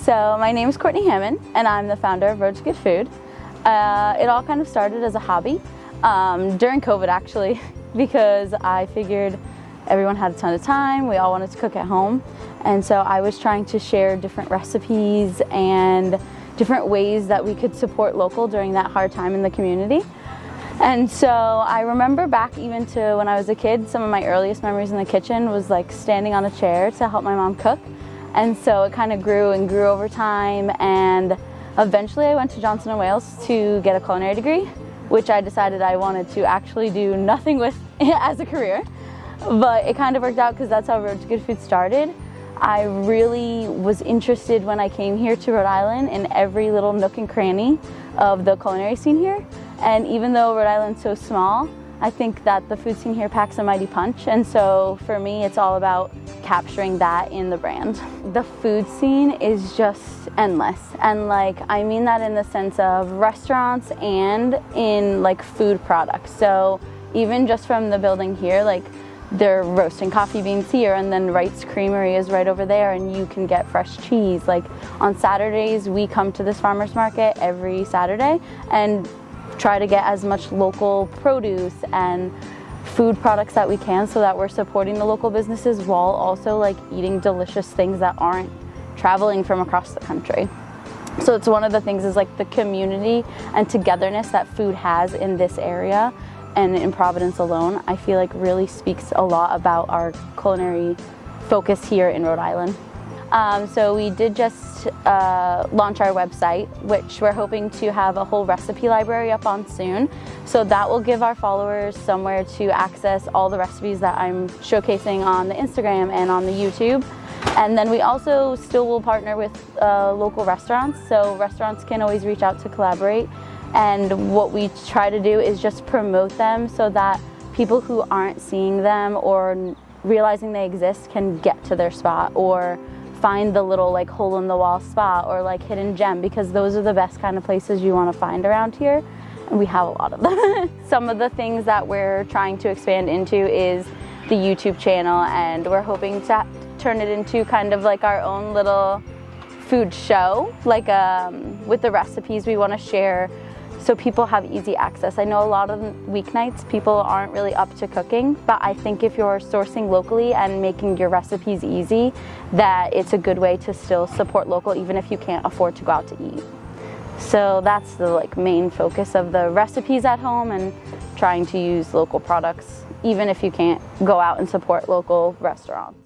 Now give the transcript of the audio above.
So my name is Courtney Hammond, and I'm the founder of Road to Good Food. It all kind of started as a hobby during COVID, actually, because I figured everyone had a ton of time. We all wanted to cook at home, and so I was trying to share different recipes and different ways that we could support local during that hard time in the community. And so I remember back even to when I was a kid, some of my earliest memories in the kitchen was like standing on a chair to help my mom cook. And so it kind of grew and grew over time, and eventually I went to Johnson & Wales to get a culinary degree, which I decided I wanted to actually do nothing with as a career. But it kind of worked out because that's how Road to Good Food started. I really was interested when I came here to Rhode Island in every little nook and cranny of the culinary scene here. And even though Rhode Island's so small, I think that the food scene here packs a mighty punch. And so for me, it's all about capturing that in the brand. The food scene is just endless. And I mean that in the sense of restaurants and in food products. So even just from the building here, they're roasting coffee beans here, and then Wright's Creamery is right over there, and you can get fresh cheese. On Saturdays, we come to this farmer's market every Saturday and try to get as much local produce and food products that we can, so that we're supporting the local businesses while also eating delicious things that aren't traveling from across the country. So it's one of the things is the community and togetherness that food has in this area and in Providence alone, I feel really speaks a lot about our culinary focus here in Rhode Island. So we did just launch our website, which we're hoping to have a whole recipe library up on soon. So that will give our followers somewhere to access all the recipes that I'm showcasing on the Instagram and on the YouTube. And then we also still will partner with local restaurants, so restaurants can always reach out to collaborate. And what we try to do is just promote them so that people who aren't seeing them or realizing they exist can get to their spot, or find the little hole in the wall spot or hidden gem, because those are the best kind of places you want to find around here, and we have a lot of them. Some of the things that we're trying to expand into is the YouTube channel, and we're hoping to turn it into kind of our own little food show, with the recipes we want to share so people have easy access. I know a lot of weeknights people aren't really up to cooking, but I think if you're sourcing locally and making your recipes easy, that it's a good way to still support local even if you can't afford to go out to eat. So that's the main focus of the recipes at home, and trying to use local products even if you can't go out and support local restaurants.